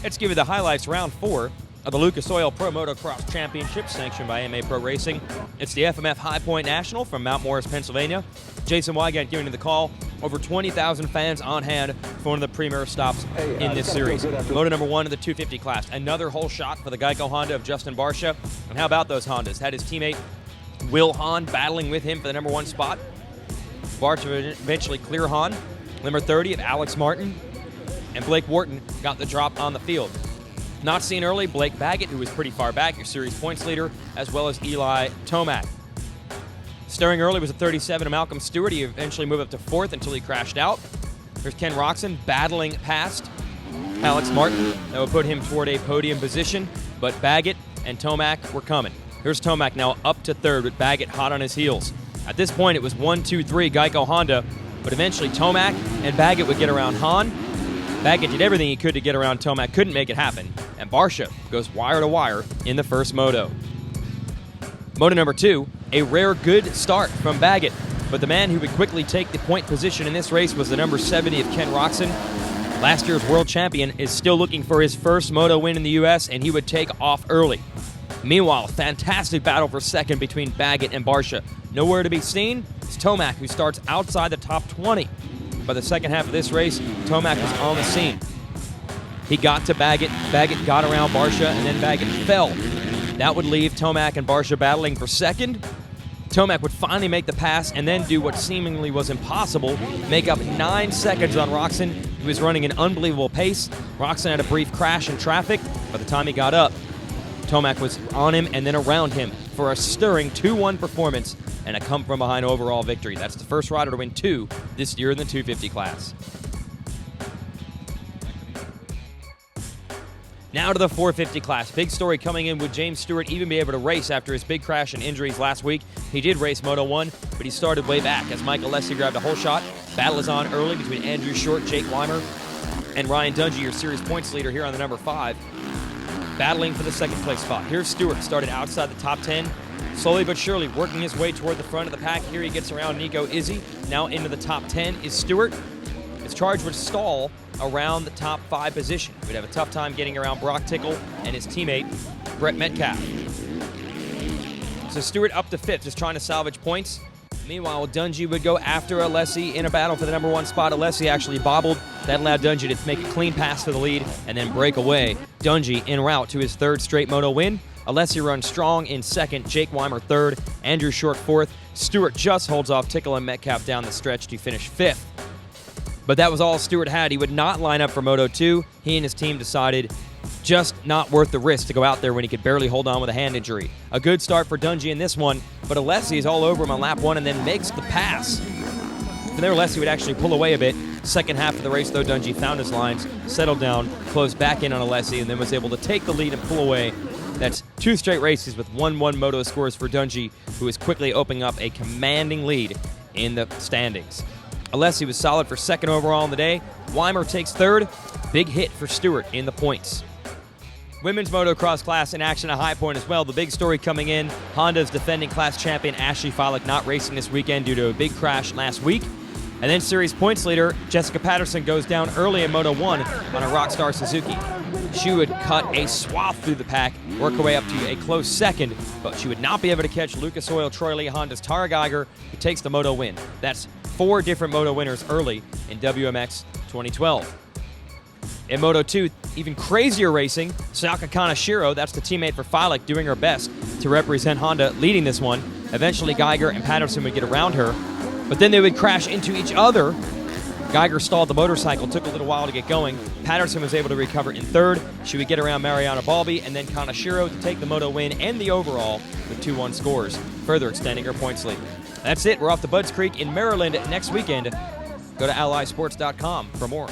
Let's give you the highlights. Round 4 of the Lucas Oil Pro Motocross Championship, sanctioned by AMA Pro Racing. It's the FMF High Point National from Mount Morris, Pennsylvania. Jason Wygant giving you the call. Over 20,000 fans on hand for one of the premier stops in this series. Moto number 1 of the 250 class. Another whole shot for the Geico Honda of Justin Barcia. And how about those Hondas? Had his teammate Will Hahn battling with him for the number 1 spot. Barcia would eventually clear Hahn. Number 30 of Alex Martin. And Blake Wharton got the drop on the field. Not seen early, Blake Baggett, who was pretty far back, your series points leader, as well as Eli Tomac. Stirring early was a 37 of Malcolm Stewart. He eventually moved up to 4th until he crashed out. There's Ken Roczen battling past Alex Martin. That would put him toward a podium position, but Baggett and Tomac were coming. Here's Tomac now up to 3rd with Baggett hot on his heels. At this point, it was 1-2-3 Geico Honda, but eventually Tomac and Baggett would get around Hahn. Baggett did everything he could to get around Tomac, couldn't make it happen, and Barcia goes wire to wire in the first moto. Moto number 2, a rare good start from Baggett, but the man who would quickly take the point position in this race was the number 70 of Ken Roczen. Last year's world champion is still looking for his first moto win in the U.S., and he would take off early. Meanwhile, fantastic battle for second between Baggett and Barcia. Nowhere to be seen, it's Tomac who starts outside the top 20. By the second half of this race, Tomac was on the scene. He got to Baggett, Baggett got around Barcia, and then Baggett fell. That would leave Tomac and Barcia battling for second. Tomac would finally make the pass and then do what seemingly was impossible, make up 9 seconds on Roczen. He was running an unbelievable pace. Roczen had a brief crash in traffic. By the time he got up, Tomac was on him and then around him for a stirring 2-1 performance and a come-from-behind overall victory. That's the first rider to win 2 this year in the 250 class. Now to the 450 class. Big story coming in. Would James Stewart even be able to race after his big crash and injuries last week? He did race Moto 1, but he started way back as Michael Alessi grabbed a whole shot. Battle is on early between Andrew Short, Jake Weimer, and Ryan Dungey, your series points leader here on the number 5, battling for the second place spot. Here's Stewart, started outside the top 10, slowly but surely working his way toward the front of the pack. Here he gets around Nico Izzi. Now into the top 10 is Stewart. His charge would stall around the top 5 position. He would have a tough time getting around Brock Tickle and his teammate, Brett Metcalf. So Stewart up to 5th, just trying to salvage points. Meanwhile, Dungey would go after Alessi in a battle for the number 1 spot. Alessi actually bobbled. That allowed Dungey to make a clean pass for the lead and then break away. Dungey en route to his 3rd straight moto win. Alessi runs strong in 2nd, Jake Weimer 3rd, Andrew Short 4th. Stewart just holds off Tickle and Metcalf down the stretch to finish 5th. But that was all Stewart had. He would not line up for Moto 2. He and his team decided just not worth the risk to go out there when he could barely hold on with a hand injury. A good start for Dungey in this one, but Alessi is all over him on lap 1 and then makes the pass. From there, Alessi would actually pull away a bit. Second half of the race, though, Dungey found his lines, settled down, closed back in on Alessi, and then was able to take the lead and pull away. That's 2 straight races with 1-1 moto scores for Dungey, who is quickly opening up a commanding lead in the standings. Alessi was solid for 2nd overall in the day. Weimer takes 3rd. Big hit for Stewart in the points. Women's motocross class in action at High Point as well. The big story coming in, Honda's defending class champion Ashley Fialik not racing this weekend due to a big crash last week. And then series points leader Jessica Patterson goes down early in Moto 1 on a Rockstar Suzuki. She would cut a swath through the pack, work her way up to a close 2nd, but she would not be able to catch Lucas Oil Troy Lee Honda's Tara Geiger, who takes the Moto win. That's 4 different Moto winners early in WMX 2012. In Moto 2, even crazier racing, Sayaka Kaneshiro, that's the teammate for Fialik, doing her best to represent Honda, leading this one. Eventually, Geiger and Patterson would get around her, but then they would crash into each other. Geiger stalled the motorcycle, took a little while to get going. Patterson was able to recover in 3rd. She would get around Mariana Balbi, and then Kaneshiro to take the Moto win and the overall with 2-1 scores, further extending her points lead. That's it. We're off to Budds Creek in Maryland next weekend. Go to allysports.com for more.